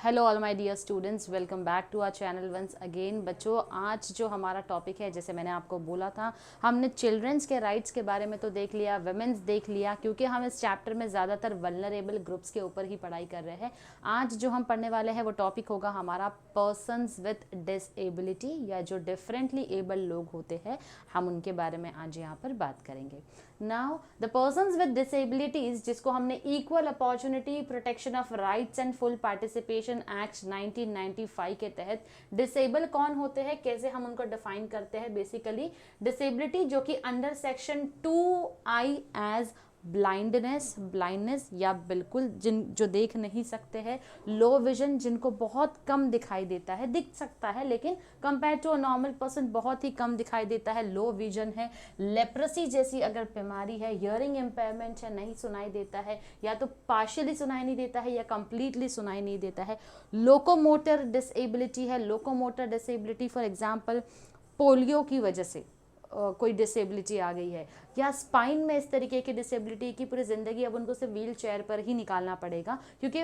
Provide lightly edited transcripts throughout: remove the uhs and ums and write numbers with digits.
Hello all my dear students, welcome back to our channel once again. बच्चों, आज जो हमारा टॉपिक है, जैसे मैंने आपको बोला था, हमने चिल्ड्रंस के राइट्स के बारे में तो देख लिया, वुमेन्स देख लिया, क्योंकि हम इस चैप्टर में ज़्यादातर वल्नरेबल ग्रुप्स के ऊपर ही पढ़ाई कर रहे हैं। आज जो हम पढ़ने वाले हैं वो टॉपिक होगा हमारा पर्सनस विथ डिसेबिलिटी, या जो डिफरेंटली एबल लोग होते हैं, हम उनके बारे में आज यहाँ पर बात करेंगे। Now the persons with disabilities, जिसको हमने equal opportunity protection of rights and full participation act 1995 के तहत डिसेबल कौन होते हैं, कैसे हम उनको डिफाइन करते हैं। बेसिकली डिसेबिलिटी जो कि under section 2I as blindness या बिल्कुल जिन जो देख नहीं सकते हैं, लो विजन जिनको बहुत कम दिखाई देता है, दिख सकता है लेकिन compare to a normal person बहुत ही कम दिखाई देता है, लो विजन है, लेप्रेसी जैसी अगर बीमारी है, हियरिंग इम्पेयरमेंट है, नहीं सुनाई देता है, या तो पार्शियली सुनाई नहीं देता है या कंप्लीटली सुनाई नहीं देता है, लोकोमोटर डिसेबिलिटी है, locomotor disability for example polio की वजह से कोई डिसेबिलिटी आ गई है, या स्पाइन में इस तरीके की डिसेबिलिटी की पूरी ज़िंदगी अब उनको सिर्फ व्हील चेयर पर ही निकालना पड़ेगा, क्योंकि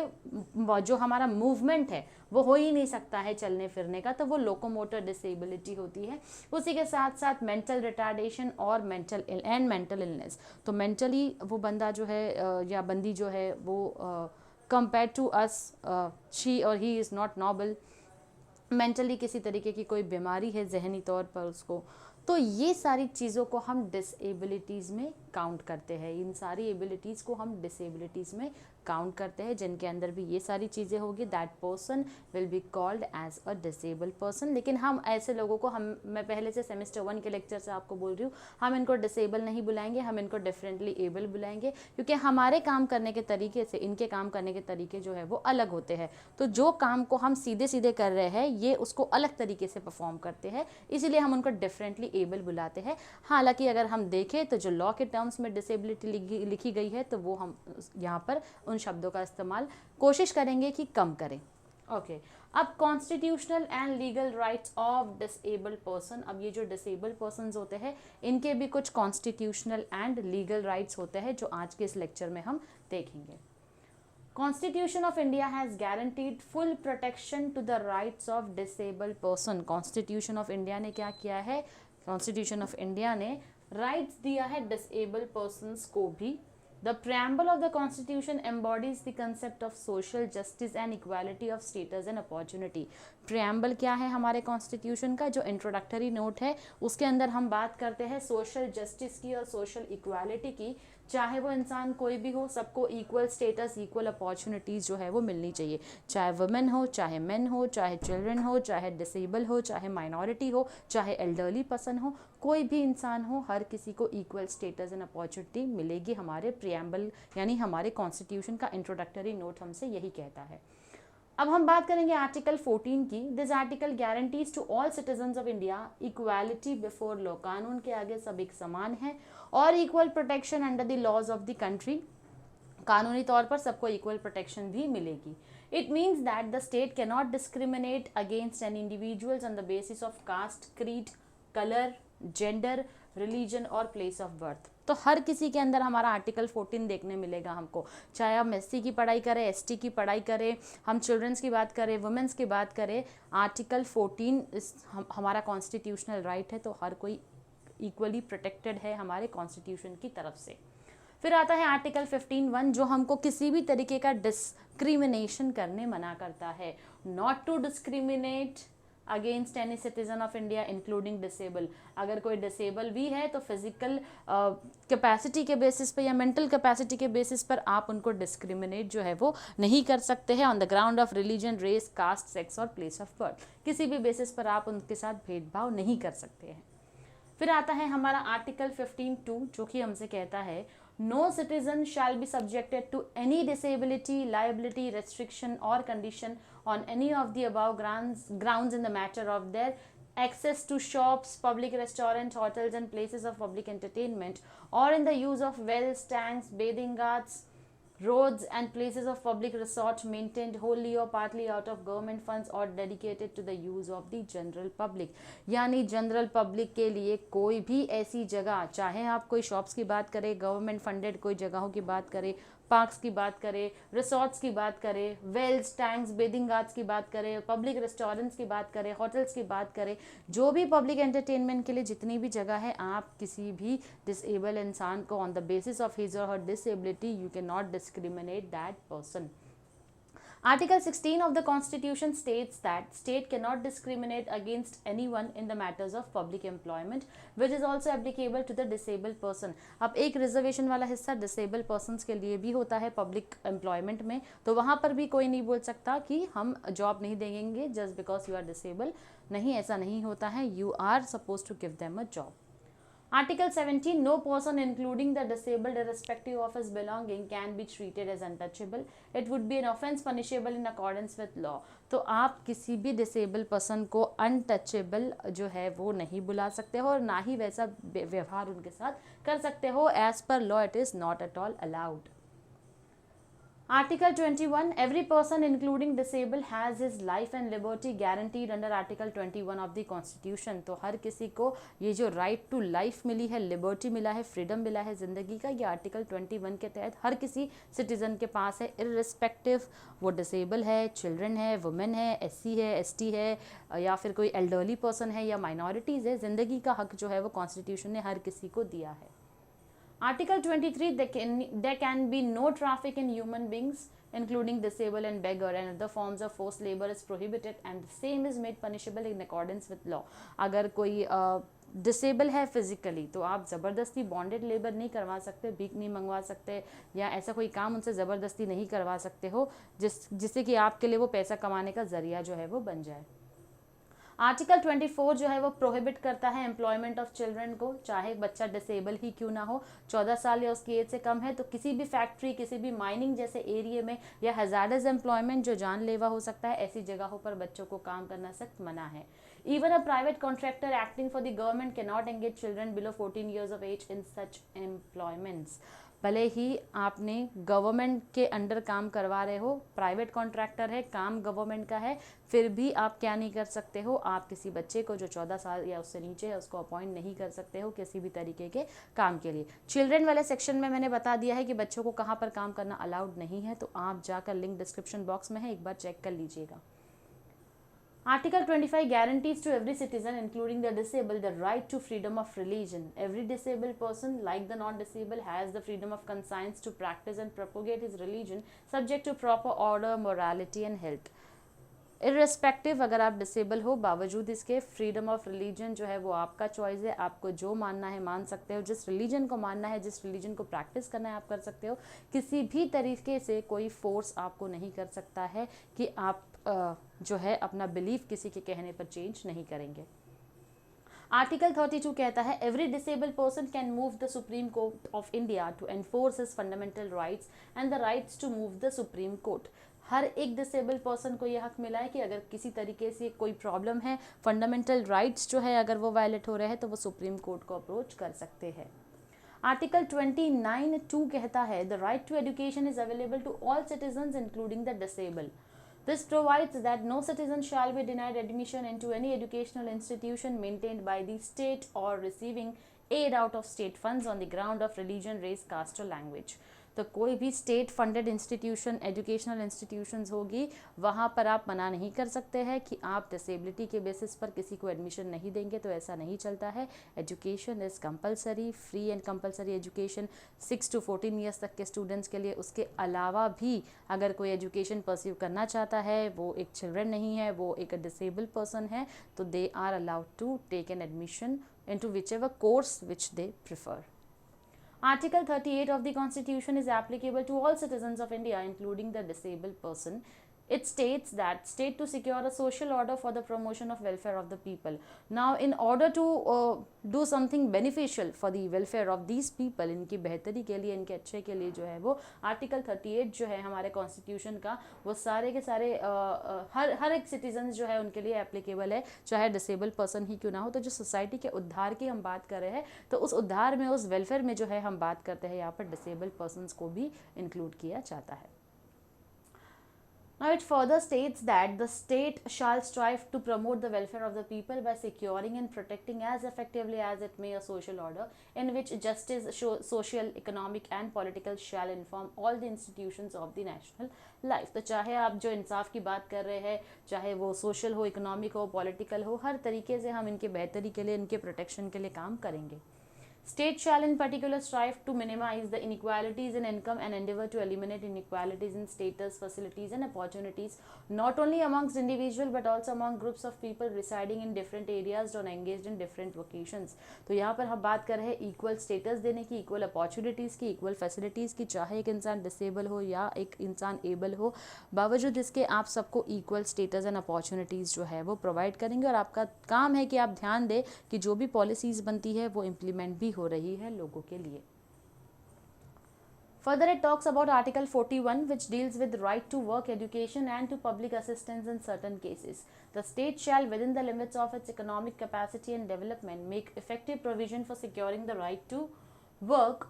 जो हमारा मूवमेंट है वो हो ही नहीं सकता है चलने फिरने का, तो वो लोकोमोटर डिसेबिलिटी होती है। उसी के साथ साथ मेंटल रिटार्डेशन और मेंटल इलनेस। तो मेंटली वो बंदा जो है या बंदी जो है वो कंपेयर टू अस, शी और he is not normal, mentally किसी तरीके की कोई बीमारी है जहनी तौर पर उसको, तो ये सारी चीज़ों को हम डिसेबिलिटीज़ में काउंट करते हैं। इन सारी एबिलिटीज़ को हम डिसेबिलिटीज़ में काउंट करते हैं, जिनके अंदर भी ये सारी चीज़ें होगी, that person will be called as a disable person. लेकिन हम ऐसे लोगों को, मैं पहले से सेमेस्टर 1 के लेक्चर से आपको बोल रही हूँ, हम इनको डिसेबल नहीं बुलाएंगे, हम इनको डिफरेंटली एबल बुलाएंगे, क्योंकि हमारे काम करने के तरीके से इनके काम करने के तरीके जो है वो अलग होते हैं। तो जो काम को हम सीधे सीधे कर रहे हैं, ये उसको अलग तरीके से परफॉर्म करते हैं, इसीलिए हम उनको डिफरेंटली एबल बुलाते हैं। हालांकि अगर हम देखें तो जो लॉ के टर्म्स में डिसेबिलिटी लिखी गई है, तो वो हम यहाँ पर उन शब्दों का इस्तेमाल कोशिश करेंगे कि कम करें। ओके, अब constitutional and legal rights of disabled person. अब ये जो डिसेबल्ड पर्सन्स होते हैं, इनके भी कुछ कॉन्स्टिट्यूशनल एंड लीगल राइट्स होते हैं, जो आज के इस लेक्चर में हम देखेंगे। Constitution of India has guaranteed full protection to the rights of disabled person. Constitution of India ने क्या किया है? Constitution of India ने rights दिया है disabled persons को भी। The preamble of the Constitution embodies the concept of social justice and equality of status and opportunity. preamble क्या है हमारे Constitution का? जो introductory note है, उसके अंदर हम बात करते हैं social justice की और social equality की। चाहे वो इंसान कोई भी हो, सबको इक्वल स्टेटस, इक्वल अपॉर्चुनिटीज़ जो है वो मिलनी चाहिए, चाहे वुमेन हो, चाहे मेन हो, चाहे चिल्ड्रन हो, चाहे डिसेबल हो, चाहे माइनॉरिटी हो, चाहे एल्डरली पर्सन हो, कोई भी इंसान हो, हर किसी को इक्वल स्टेटस एंड अपॉर्चुनिटी मिलेगी। हमारे प्रियम्बल यानी हमारे कॉन्स्टिट्यूशन का इंट्रोडक्टरी नोट हमसे यही कहता है। अब हम बात करेंगे आर्टिकल 14 की। This article guarantees to all citizens of India equality before law, कानून के आगे सब एक समान है, और equal protection under the laws of the country, कानूनी तौर पर सबको इक्वल प्रोटेक्शन भी मिलेगी। It means that the state can not discriminate against an individuals on the basis of caste, creed, colour, gender, religion और प्लेस ऑफ बर्थ। तो हर किसी के अंदर हमारा आर्टिकल 14 देखने मिलेगा हमको, चाहे हम एससी की पढ़ाई करें, एसटी की पढ़ाई करें, हम चिल्ड्रंस की बात करें, वुमेन्स की बात करें, आर्टिकल 14 हमारा कॉन्स्टिट्यूशनल राइट है, तो हर कोई इक्वली प्रोटेक्टेड है हमारे कॉन्स्टिट्यूशन की तरफ से। फिर आता है आर्टिकल 15(1), जो हमको किसी भी तरीके का डिस्क्रिमिनेशन करने मना करता है। Not to discriminate against any citizen of India including disable. अगर कोई डिसेबल भी है तो फिजिकल कैपेसिटी के बेसिस पर या मेंटल कैपेसिटी के बेसिस पर आप उनको डिस्क्रिमिनेट जो है वो नहीं कर सकते हैं on the ground of religion, race, caste, sex और प्लेस ऑफ बर्थ। किसी भी बेसिस पर आप उनके साथ भेदभाव नहीं कर सकते हैं। फिर आता है हमारा आर्टिकल 15(2), जो कि हमसे कहता है no citizen shall be subjected to any disability, liability, restriction और condition on any of the above grounds in the matter of their access to shops, public restaurants, hotels and places of public entertainment, or in the use of wells, tanks, bathing ghats, roads and places of public resort maintained wholly or partly out of government funds or dedicated to the use of the general public। यानी general public के लिए कोई भी ऐसी जगह, चाहे आप कोई शॉप्स की बात करें, गवर्नमेंट फंडेड कोई जगहों की बात करें, पार्क्स की बात करें, रिसोर्ट्स की बात करें, वेल्स, टैंक्स, बेदिंग घाट्स की बात करें, पब्लिक रेस्टोरेंट्स की बात करें, होटल्स की बात करें, जो भी पब्लिक एंटरटेनमेंट के लिए जितनी भी जगह है, आप किसी भी डिसेबल इंसान को on the basis of his or her disability you can not discriminate that person. Article 16 of the Constitution states that state cannot discriminate against anyone in the matters of public employment, which is also applicable to the disabled person. अब एक reservation वाला हिस्सा disable persons के लिए भी होता है public employment में, तो वहाँ पर भी कोई नहीं बोल सकता कि हम जॉब नहीं देंगे just because you are disable. नहीं, ऐसा नहीं होता है. You are suppose to give them a job. Article 17, no person including the disabled irrespective of his belonging can be treated as untouchable. It would be an offence punishable in accordance with law. तो आप किसी भी disable person को untouchable जो है वो नहीं बुला सकते हो और ना ही वैसा व्यवहार उनके साथ कर सकते हो. As per law it is not at all allowed. Article 21, every person including disabled has his life and liberty guaranteed under Article 21 of the Constitution. तो हर किसी को ये जो राइट टू लाइफ मिली है, लिबर्टी मिला है, फ्रीडम मिला है ज़िंदगी का, ये आर्टिकल 21 के तहत हर किसी सिटीज़न के पास है, इररिस्पेक्टिव वो डिसेबल है, चिल्ड्रन है, वुमेन है, SC है, ST है, या फिर कोई एल्डरली पर्सन है या माइनॉरिटीज़ है. ज़िंदगी का हक जो है वो कॉन्स्टिट्यूशन ने हर किसी को दिया है. Article 23, there can be no traffic in human beings, including disabled and beggar and other forms of forced labor is prohibited and the same is made punishable in accordance with law. अगर कोई disable है physically तो आप ज़बरदस्ती bonded labour नहीं करवा सकते, भीख नहीं मंगवा सकते या ऐसा कोई काम उनसे ज़बरदस्ती नहीं करवा सकते हो जिससे कि आपके लिए वो पैसा कमाने का ज़रिया जो है वो बन जाए. आर्टिकल 24 जो है वो प्रोहिबिट करता है एम्प्लॉयमेंट ऑफ चिल्ड्रन को, चाहे बच्चा डिसेबल ही क्यों ना हो, 14 साल या उसकी एज से कम है तो किसी भी फैक्ट्री, किसी भी माइनिंग जैसे एरिया में या हैजार्डस एम्प्लॉयमेंट जो जानलेवा हो सकता है, ऐसी जगहों पर बच्चों को काम करना सख्त मना है. Even a private contractor acting for the government cannot engage children below 14 years of age in such employments. भले ही आपने गवर्नमेंट के अंडर काम करवा रहे हो, प्राइवेट कॉन्ट्रैक्टर है, काम गवर्नमेंट का है, फिर भी आप क्या नहीं कर सकते हो, आप किसी बच्चे को जो 14 साल या उससे नीचे है उसको अपॉइंट नहीं कर सकते हो किसी भी तरीके के काम के लिए. चिल्ड्रन वाले सेक्शन में मैंने बता दिया है कि बच्चों को कहाँ पर काम करना अलाउड नहीं है, तो आप जाकर लिंक डिस्क्रिप्शन बॉक्स में है, एक बार चेक कर लीजिएगा. Article 25 guarantees to every citizen, including the disabled, the right to freedom of religion. Every disabled person, like the non-disabled, has the freedom of conscience to practice and propagate his religion, subject to proper order, morality and health. Irrespective अगर आप disable हो, बावजूद इसके freedom of religion जो है वो आपका choice है, आपको जो मानना है मान सकते हो, जिस रिलीजन को मानना है, जिस रिलीजन को प्रैक्टिस करना है आप कर सकते हो. किसी भी तरीके से कोई फोर्स आपको नहीं कर सकता है कि आप जो है अपना बिलीफ किसी के कहने पर चेंज नहीं करेंगे. आर्टिकल 32 कहता है every disable person can move the supreme court of India to enforce his fundamental rights and the rights to move the supreme court. हर एक डिसेबल पर्सन को यह हक मिला है कि अगर किसी तरीके से कोई प्रॉब्लम है, फंडामेंटल राइट्स जो है अगर वो वायलेट हो रहे हैं तो वो सुप्रीम कोर्ट को अप्रोच कर सकते हैं. आर्टिकल 29(2) कहता है the right to education is available to all citizens including the disable. This provides that no citizen shall be denied admission into any educational institution maintained by the state or receiving aid out of state funds on the ground of religion, race, caste or language. तो कोई भी state funded institution, educational institutions होगी, वहाँ पर आप मना नहीं कर सकते हैं कि आप डिसेबिलिटी के बेसिस पर किसी को एडमिशन नहीं देंगे, तो ऐसा नहीं चलता है. Education is compulsory, free and compulsory education 6 to 14 years तक के स्टूडेंट्स के लिए. उसके अलावा भी अगर कोई एजुकेशन परस्यू करना चाहता है, वो एक चिल्ड्रन नहीं है, वो एक डिसेबल पर्सन है, तो they are allowed to take an admission into whichever course which they prefer. Article 38 of the Constitution is applicable to all citizens of India, including the disabled person. It states that state to secure a social order for the promotion of welfare of the people. Now, in order to do something beneficial for the welfare of these people, इनकी बेहतरी के लिए, इनके अच्छे के लिए जो है वो आर्टिकल 38 जो है हमारे कॉन्स्टिट्यूशन का, वो सारे के सारे हर एक सिटीजन जो है उनके लिए एप्लीकेबल है, चाहे डिसेबल पर्सन ही क्यों ना हो. तो जो सोसाइटी के उद्धार की हम बात कर रहे हैं, तो उस उद्धार में, उस वेलफेयर में जो है हम बात करते हैं, यहाँ पर डिसेबल पर्सनस को भी इंक्लूड किया जाता है. Now it further states that the state shall strive to promote the welfare of the people by securing and protecting as effectively as it may a social order in which justice, social, economic and political shall inform all the institutions of the national life. तो चाहे आप जो इंसाफ की बात कर रहे हैं, चाहे वो सोशल हो, इकोनॉमिक हो, पॉलिटिकल हो, हर तरीके से हम इनके बेहतरी के लिए, इनके प्रोटेक्शन के लिए काम करेंगे. State shall in particular strive to minimize the inequalities in income and endeavor to eliminate inequalities in status, facilities and opportunities not only amongst individual but also among groups of people residing in different areas or engaged in different vocations. तो यहाँ पर हम बात कर रहे हैं equal status देने की, इक्वल अपॉर्चुनिटीज़ की, इक्वल फैसिलिटीज़ की, चाहे एक इंसान डिसेबल हो या एक इंसान एबल हो, बावजूद इसके आप सबको इक्वल स्टेटस एंड अपॉर्चुनिटीज़ जो है वो प्रोवाइड करेंगे. और आपका काम है कि आप ध्यान दें कि जो भी पॉलिसीज़ बनती है वो इम्प्लीमेंट भी हो रही है लोगों के लिए. Further, it talks about Article 41, which deals with right to work, education and to public assistance in certain cases. The state shall, within the limits of its economic capacity and development, make effective provision for securing the right to work,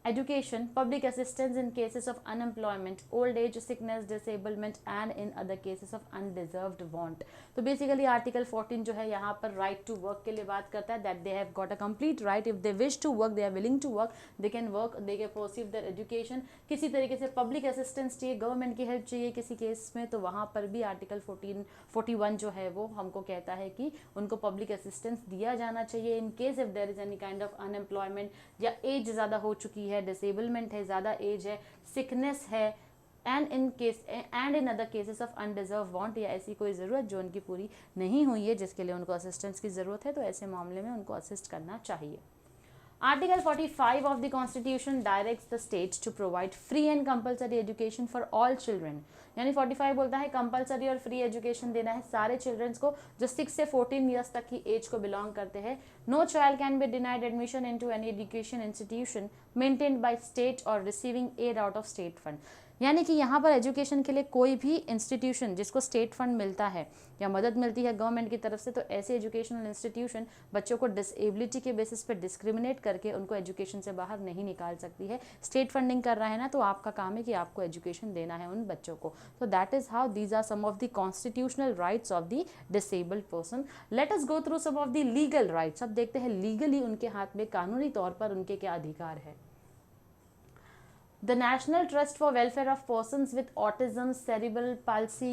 education, public assistance in cases of unemployment, old age, sickness, disablement and in other cases of undeserved want. तो basically article 14 जो है यहाँ पर right to work के लिए बात करता है, that they have got a complete right, if they wish to work, they are willing to work, they can work, they can perceive their education. किसी तरीके से पब्लिक असिस्टेंस चाहिए, गवर्नमेंट की हेल्प चाहिए किसी केस में, तो वहाँ पर भी आर्टिकल 41 जो है वो हमको कहता है कि उनको पब्लिक असिस्टेंस दिया जाना चाहिए in case if there is any kind of unemployment, या एज ज़्यादा हो चुकी है, डिसेबलमेंट है, ज़्यादा एज है, सिकनेस है, and in other cases of undeserved want, या ऐसी कोई ज़रूरत जो उनकी पूरी नहीं हुई है जिसके लिए उनको असिस्टेंस की ज़रूरत है, तो ऐसे मामले में उनको असिस्ट करना चाहिए. Article 45 of the Constitution directs the states to provide free and compulsory education for all children. यानी 45 बोलता है कंपलसरी और फ्री एजुकेशन देना है सारे चिल्ड्रंस को जो 6 से 14 ईयर्स तक की एज को बिलोंग करते हैं. No child can be denied admission into any education institution maintained by state or receiving aid out of state fund. यानी कि यहाँ पर एजुकेशन के लिए कोई भी इंस्टीट्यूशन जिसको स्टेट फंड मिलता है या मदद मिलती है गवर्नमेंट की तरफ से, तो ऐसे एजुकेशनल इंस्टीट्यूशन बच्चों को डिसेबिलिटी के बेसिस पे डिस्क्रिमिनेट करके उनको एजुकेशन से बाहर नहीं निकाल सकती है. स्टेट फंडिंग कर रहा है ना, तो आपका काम है कि आपको एजुकेशन देना है उन बच्चों को. तो that is how these are some of the constitutional rights of the disabled person. Let us go through some of the legal rights. अब देखते हैं लीगली उनके हाथ में कानूनी तौर पर उनके क्या अधिकार है. The National Trust for Welfare of Persons with Autism, Cerebral Palsy,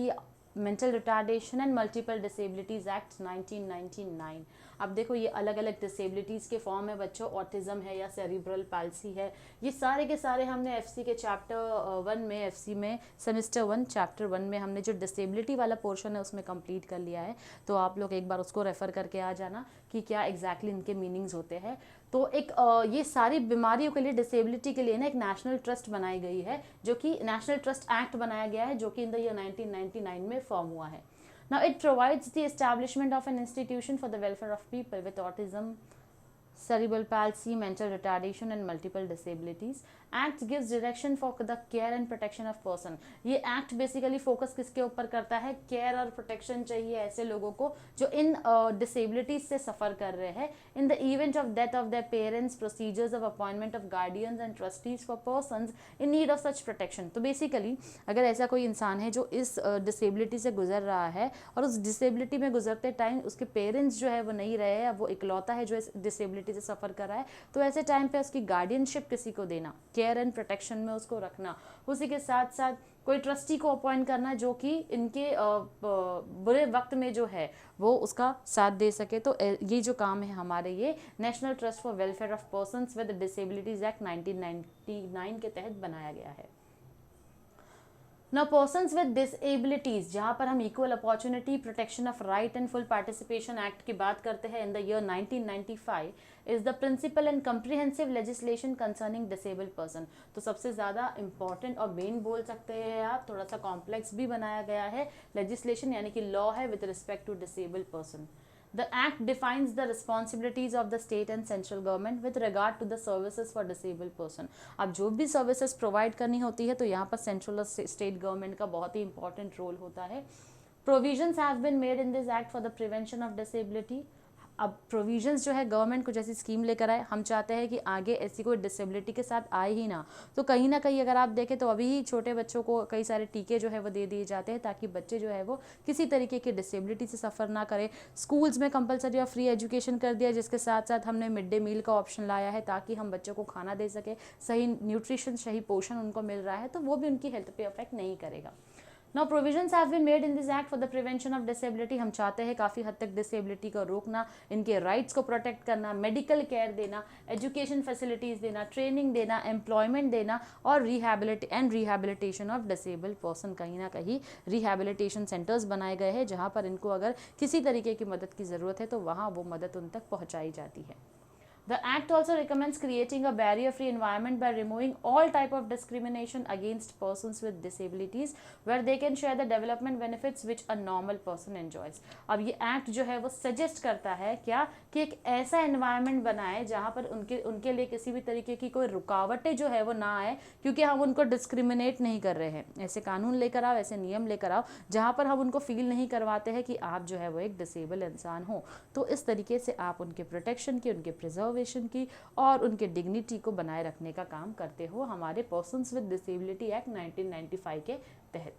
Mental Retardation and Multiple Disabilities Act 1999. अब देखो ये अलग अलग डिसेबिलिटीज़ के फॉर्म है बच्चों, ऑटिज़म है या सेरिब्रल पाल्सी है, ये सारे के सारे हमने एफसी के चैप्टर 1 में, एफसी में सेमेस्टर 1 चैप्टर 1 में हमने जो डिसेबिलिटी वाला पोर्शन है उसमें कंप्लीट कर लिया है. तो आप लोग एक बार उसको रेफ़र करके आ जाना कि क्या एग्जैक्टली इनके मीनिंग्स होते हैं. तो एक ये सारी बीमारियों के लिए, डिसेबिलिटी के लिए ना एक नेशनल ट्रस्ट बनाई गई है, जो कि नेशनल ट्रस्ट एक्ट बनाया गया है, जो कि इन द ईयर 1999 में फॉर्म हुआ है. Now it provides the establishment of an institution for the welfare of people with autism, cerebral palsy, mental retardation and multiple disabilities. Act gives direction for the care and protection of person. ये act basically focus किसके ऊपर करता है, care और protection चाहिए ऐसे लोगों को जो इन डिसेबिलिटीज से सफ़र कर रहे हैं. In the event of death of their parents, procedures of appointment of guardians and trustees for persons in need of such protection. तो बेसिकली अगर ऐसा कोई इंसान है जो इस डिसेबिलिटी से गुजर रहा है और उस डिसेबिलिटी में गुजरते टाइम उसके पेरेंट्स जो है वो नहीं रहे हैं, वो इकलौता है जो इस डिसेबिलिटी से सफ़र कर रहा है, तो ऐसे टाइम पे उसकी गार्डियनशिप किसी को देना, केयर एंड प्रोटेक्शन में उसको रखना, उसी के साथ साथ कोई ट्रस्टी को अपॉइंट करना जो कि इनके बुरे वक्त में जो है वो उसका साथ दे सके. तो ये जो काम है हमारे, ये national trust for welfare of persons with disabilities act 1999 के तहत बनाया गया है. Now persons with disabilities, जहाँ पर हम equal opportunity, protection of right and full participation act की बात करते हैं in the year 1995, is the principal and comprehensive legislation concerning disabled person. तो सबसे ज़्यादा इंपॉर्टेंट और मेन बोल सकते हैं आप, थोड़ा सा कॉम्प्लेक्स भी बनाया गया है लेजिस्लेशन, यानी कि लॉ है with respect to disabled person. The Act defines the responsibilities of the state and central government with regard to the services for disabled person. अब जो भी सर्विसेज प्रोवाइड करनी होती है तो यहाँ पर सेंट्रल और स्टेट गवर्नमेंट का बहुत ही इंपॉर्टेंट रोल होता है. Provisions have been made in this act for the prevention of disability, अब प्रोविजंस जो है गवर्नमेंट कुछ ऐसी स्कीम लेकर आए, हम चाहते हैं कि आगे ऐसी कोई डिसेबिलिटी के साथ आए ही ना। तो कहीं ना कहीं अगर आप देखें तो अभी ही छोटे बच्चों को कई सारे टीके जो है वो दे दिए जाते हैं ताकि बच्चे जो है वो किसी तरीके की डिसेबिलिटी से सफ़र ना करें। स्कूल्स में कंपलसरी और फ्री एजुकेशन कर दिया, जिसके साथ साथ हमने मिड डे मील का ऑप्शन लाया है ताकि हम बच्चों को खाना दे सके, सही न्यूट्रिशन सही पोषण उनको मिल रहा है, तो वो भी उनकी हेल्थ पे अफेक्ट नहीं करेगा। Now provisions have been made in this act for the prevention of disability। हम चाहते हैं काफ़ी हद तक डिसेबिलिटी को रोकना, इनके राइट्स को प्रोटेक्ट करना, मेडिकल केयर देना, एजुकेशन फैसिलिटीज़ देना, ट्रेनिंग देना, एम्प्लॉयमेंट देना और रिहैबिलिटेशन ऑफ डिसेबल्ड पर्सन। कहीं ना कहीं रिहैबिलिटेशन सेंटर्स बनाए गए हैं जहाँ पर इनको अगर किसी तरीके की मदद की ज़रूरत है तो वहाँ वो मदद उन तक पहुँचाई जाती है। The Act also recommends creating a barrier-free environment by removing all type of discrimination against persons with disabilities, where they can share the development benefits which a normal person enjoys। अब ये एक्ट जो है वो suggest करता है क्या कि एक ऐसा एनवायरनमेंट बनाए जहाँ पर उनके लिए किसी भी तरीके की कोई रुकावटें जो है वो ना आए, क्योंकि हम उनको डिस्क्रिमिनेट नहीं कर रहे हैं। ऐसे कानून लेकर आओ, ऐसे नियम लेकर आओ जहाँ पर हम उनको फील नहीं करवाते हैं कि आप जो है वो एक डिसेबल इंसान हो। तो इस तरीके से आप उनके प्रोटेक्शन की, उनके प्रिजर्वेशन की और उनके डिग्निटी को बनाए रखने का काम करते हो हमारे पर्सन्स विद डिसेबिलिटी एक्ट 1995 के तहत।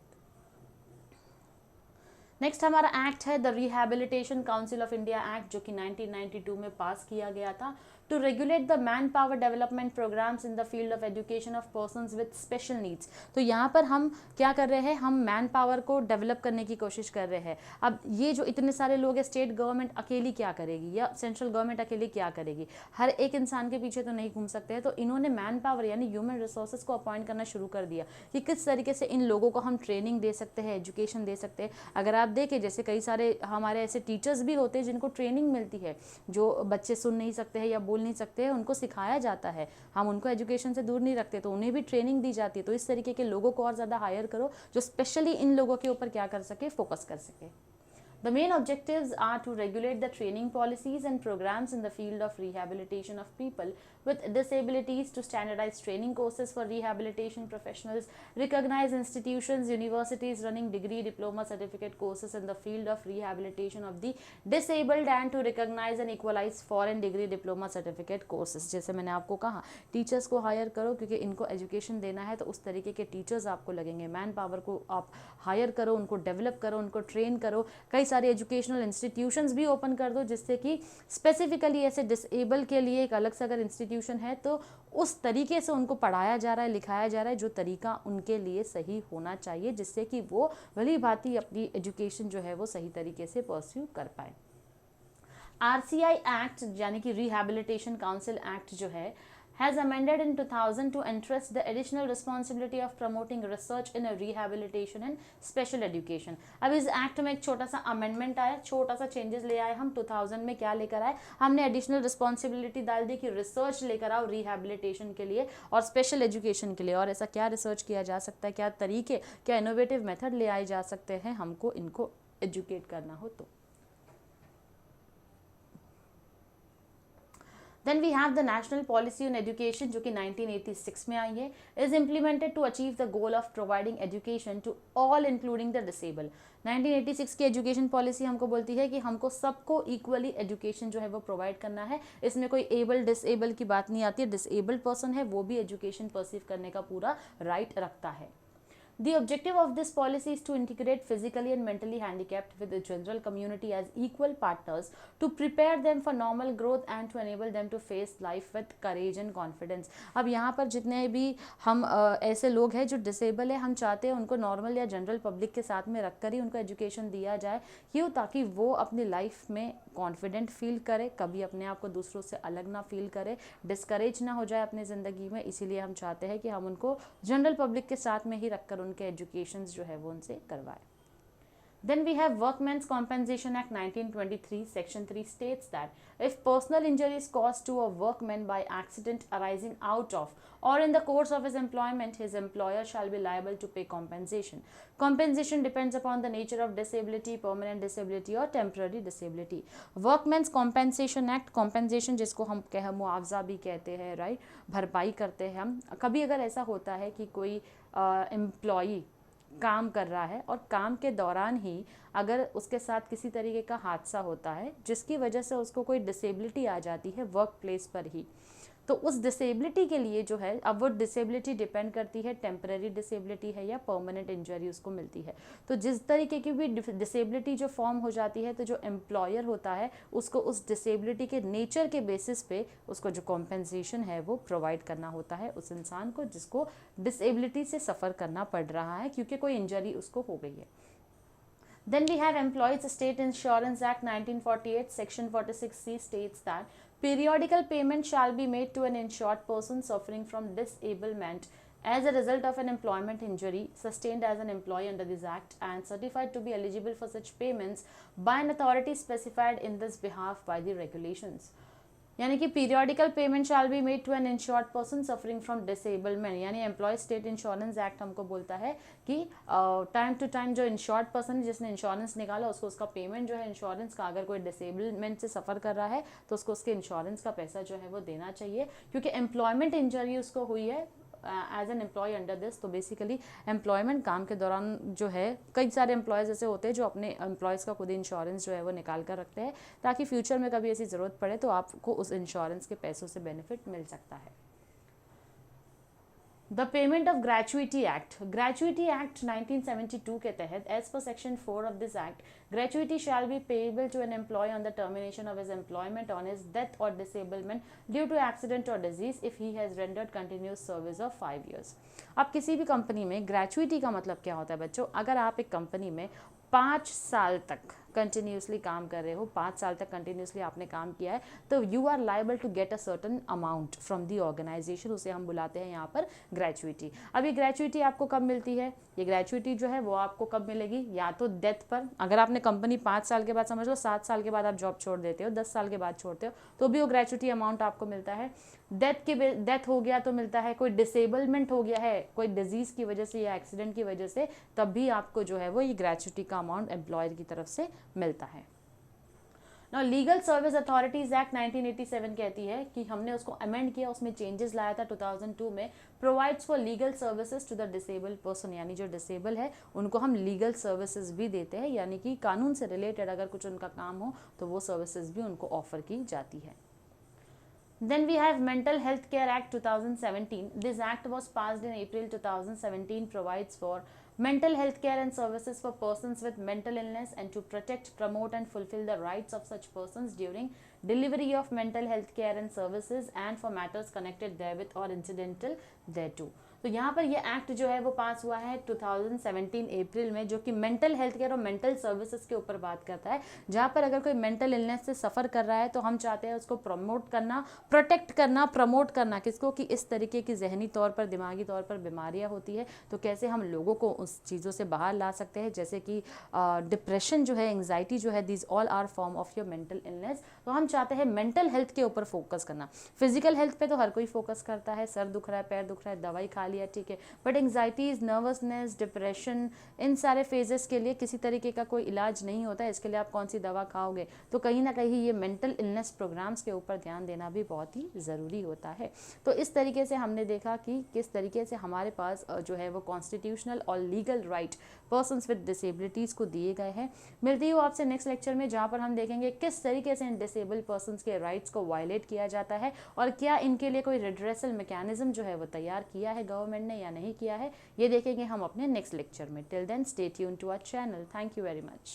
नेक्स्ट हमारा एक्ट है the rehabilitation council of India act, जो कि 1992 में पास किया गया था, to regulate the man power development programmes in the field of education of persons with special needs. तो यहाँ पर हम क्या कर रहे हैं, हम मैन पावर को डेवलप करने की कोशिश कर रहे हैं। अब ये जो इतने सारे लोग हैं, स्टेट गवर्नमेंट अकेली क्या करेगी या सेंट्रल गवर्नमेंट अकेली क्या करेगी, हर एक इंसान के पीछे तो नहीं घूम सकते हैं। तो इन्होंने मैन पावर यानी ह्यूमन रिसोर्सेज को अपॉइंट करना शुरू कर दिया कि किस तरीके से इन लोगों को हम ट्रेनिंग दे सकते हैं, एजुकेशन दे सकते हैं। अगर आप देखें जैसे कई सारे हमारे ऐसे टीचर्स भी होते हैं जिनको ट्रेनिंग मिलती है, जो बच्चे सुन नहीं सकते हैं या बोल नहीं सकते हैं, उनको सिखाया जाता है। हम उनको एजुकेशन से दूर नहीं रखते, तो उन्हें भी ट्रेनिंग दी जाती है। तो इस तरीके के लोगों को और ज़्यादा हायर करो जो स्पेशली इन लोगों के ऊपर क्या कर सके, फोकस कर सके। The main objectives are to regulate the training policies and programs in the field of rehabilitation of people with disabilities, to standardize training courses for rehabilitation professionals, recognize institutions, universities running degree, diploma, certificate courses in the field of rehabilitation of the disabled, and to recognize and equalize foreign degree, diploma, certificate courses। जैसे मैंने आपको कहा, teachers को higher करो क्योंकि इनको education देना है, तो उस तरीके के टीचर्स आपको लगेंगे। मैन पावर को आप हायर करो, उनको डेवलप करो, उनको ट्रेन करो। कई सारे एजुकेशनल इंस्टीट्यूशंस भी ओपन कर दो जिससे कि स्पेसिफिकली ऐसे डिसेबल के लिए एक अलग से अगर इंस्टीट्यूशन है तो उस तरीके से उनको पढ़ाया जा रहा है, लिखाया जा रहा है जो तरीका उनके लिए सही होना चाहिए, जिससे कि वो भली भांति अपनी एजुकेशन जो है वो सही तरीके से परस्यू कर पाए। RCI एक्ट यानी कि रिहैबिलिटेशन काउंसिल एक्ट जो है has amended in 2000 to entrust the additional responsibility of promoting research in rehabilitation and special education। अब इस एक्ट में एक छोटा सा अमेंडमेंट आया, छोटा सा चेंजेस ले आए हम। 2000 में क्या लेकर आए, हमने एडिशनल रिस्पॉन्सिबिलिटी डाल दी कि रिसर्च लेकर आओ रिहैबिलिटेशन के लिए और स्पेशल एजुकेशन के लिए। और ऐसा क्या रिसर्च किया जा सकता है, क्या तरीके, क्या इनोवेटिव मेथड ले आए जा सकते हैं हमको इनको एजुकेट करना हो तो। Then we have the National Policy on Education जो कि 1986 में आई है, is implemented to achieve the goal of providing education to all including the disabled। 1986 की एजुकेशन पॉलिसी हमको बोलती है कि हमको सबको इक्वली एजुकेशन जो है वो प्रोवाइड करना है। इसमें कोई एबल डिसेबल की बात नहीं आती है। डिसेबल्ड पर्सन है वो भी एजुकेशन परसीव करने का पूरा राइट रखता है। The objective of this policy is to integrate physically and mentally handicapped with the general community as equal partners, to prepare them for normal growth and to enable them to face life with courage and confidence। अब यहाँ पर जितने भी हम ऐसे लोग हैं जो डिसेबल है, हम चाहते हैं उनको नॉर्मल या जनरल पब्लिक के साथ में रख कर ही उनको एजुकेशन दिया जाए, क्यों, ताकि वो अपनी लाइफ में कॉन्फिडेंट फील करे, कभी अपने आप को दूसरों से अलग ना फील करे, डिस्करेज ना हो जाए अपनी ज़िंदगी में। इसीलिए हम चाहते हैं कि हम उनको जनरल पब्लिक के साथ में ही रखकर उनके एजुकेशन जो है वो उनसे करवाए। Then we have Workmen's Compensation Act 1923, Section 3 states that if personal injury is caused to a workman by accident arising out of or in the course of his employment, his employer shall be liable to pay compensation. Compensation depends upon the nature of disability, permanent disability or temporary disability। Workmen's Compensation Act, compensation जिसको हम मुआवजा भी कहते हैं, right, भरपाई करते हैं हम। कभी अगर ऐसा होता है कि कोई एम्प्लॉई काम कर रहा है और काम के दौरान ही अगर उसके साथ किसी तरीके का हादसा होता है जिसकी वजह से उसको कोई डिसेबिलिटी आ जाती है वर्क प्लेस पर ही, तो उस डिसेबिलिटी के लिए जो है, अब वो डिसेबिलिटी डिपेंड करती है टेम्परेरी डिसेबिलिटी है या परमानेंट इंजरी उसको मिलती है। तो जिस तरीके की भी डिसेबिलिटी जो फॉर्म हो जाती है, तो जो एम्प्लॉयर होता है उसको उस डिसेबिलिटी के नेचर के बेसिस पे उसको जो कॉम्पेंसेशन है वो प्रोवाइड करना होता है उस इंसान को जिसको डिसेबिलिटी से सफ़र करना पड़ रहा है क्योंकि कोई इंजरी उसको हो गई है। Then we have Employees State Insurance Act 1948, Section 46C states that periodical payment shall be made to an insured person suffering from disablement as a result of an employment injury sustained as an employee under this act and certified to be eligible for such payments by an authority specified in this behalf by the regulations. यानी कि periodical payment shall be made to an insured person suffering from disablement, यानी employ state insurance act हमको बोलता है कि time to time जो insured person जिसने insurance निकाला उसको उसका पेमेंट जो है इंश्योरेंस का, अगर कोई डिसेबलमेंट से सफ़र कर रहा है तो उसको उसके इंश्योरेंस का पैसा जो है वो देना चाहिए क्योंकि एम्प्लॉयमेंट इंजरी उसको हुई है as an employ under this. तो बेसिकली एम्प्लॉयमेंट काम के दौरान जो है कई सारे एम्प्लॉयज़ ऐसे होते हैं जो अपने एम्प्लॉयज़ का खुद इंश्योरेंस जो है वो निकाल कर रखते हैं ताकि फ्यूचर में कभी ऐसी ज़रूरत पड़े तो आपको उस इंश्योरेंस के पैसों से बेनिफिट मिल सकता है। The payment of gratuity act 1972 के तहत as per section 4 of this act gratuity shall be payable to an employee on the termination of his employment on his death or disablement due to accident or disease if he has rendered continuous service of 5 years। अब किसी भी company में gratuity का मतलब क्या होता है बच्चों, अगर आप एक कंपनी में 5 साल तक कंटिन्यूसली काम कर रहे हो, 5 साल तक कंटिन्यूसली आपने काम किया है, तो you are liable to get a certain amount from the organisation, उसे हम बुलाते हैं यहाँ पर ग्रेचुइटी। अब ये ग्रेचुइटी आपको कब मिलती है? ये ग्रेचुइटी जो है वो आपको कब मिलेगी? या तो डेथ पर, अगर आपने कंपनी 5 साल के बाद, समझ लो 7 साल के बाद आप जॉब छोड़ देते हो, 10 साल के बाद छोड़ते हो, तो भी वो ग्रेचुइटी अमाउंट आपको मिलता है। डेथ हो गया तो मिलता है, कोई डिसेबलमेंट हो गया है कोई डिजीज़ की वजह से या एक्सीडेंट की वजह से, तब भी आपको जो है वो ये ग्रेचुइटी का अमाउंट एम्प्लॉयर की तरफ से मिलता है। Now, legal service authorities act 1987 कहती है कि हमने उसको अमेंड किया, उसमें चेंजेस लाया था 2002 में, provides for legal services to the disabled person, यानी जो डिसेबल है उनको हम लीगल सर्विसेज भी देते हैं, यानी कि कानून से रिलेटेड अगर कुछ उनका काम हो तो वो सर्विसेज भी उनको ऑफर की जाती है। Then we have Mental Health Care Act 2017. This act was passed in April 2017, provides for mental health care and services for persons with mental illness and to protect, promote and fulfill the rights of such persons during delivery of mental health care and services and for matters connected therewith or incidental thereto। तो यहाँ पर ये act जो है वो पास हुआ है 2017 अप्रैल में, जो कि मेंटल हेल्थ केयर और मेंटल सर्विसेज के ऊपर बात करता है, जहाँ पर अगर कोई मेंटल इलनेस से सफ़र कर रहा है तो हम चाहते हैं उसको प्रमोट करना, प्रोटेक्ट करना, प्रमोट करना, किसको, कि इस तरीके की जहनी तौर पर, दिमागी तौर पर बीमारियाँ होती है तो कैसे हम लोगों को उस चीज़ों से बाहर ला सकते हैं, जैसे कि डिप्रेशन जो है, एंग्जाइटी जो है, this all are form of your mental illness. तो हम चाहते हैं मेंटल हेल्थ के ऊपर फोकस करना। फिजिकल हेल्थ पे तो हर कोई फोकस करता है, सर दुख रहा है, पैर दुख रहा है, दवाई खा लिया, ठीक है, बट एंग्जाइटीज, नर्वसनेस, डिप्रेशन, इन सारे फेजेस के लिए किसी तरीके का कोई इलाज नहीं होता है, इसके लिए आप कौन सी दवा खाओगे? तो कहीं ना कहीं ये मेंटल इलनेस प्रोग्राम्स के ऊपर ध्यान देना भी बहुत ही ज़रूरी होता है। तो इस तरीके से हमने देखा कि किस तरीके से हमारे पास जो है वो कॉन्स्टिट्यूशनल और legal right persons with disabilities को दिए गए हैं। मिलती हूँ आपसे नेक्स्ट लेक्चर में, जहाँ पर हम देखेंगे किस तरीके से इन डिसेबल्ड पर्सन्स के राइट्स को वायलेट किया जाता है और क्या इनके लिए कोई रिड्रेसल मैकेनिज्म जो है वो तैयार किया है गवर्नमेंट ने या नहीं किया है, ये देखेंगे हम अपने नेक्स्ट लेक्चर में। Till then stay tuned to our channel. Thank you very much.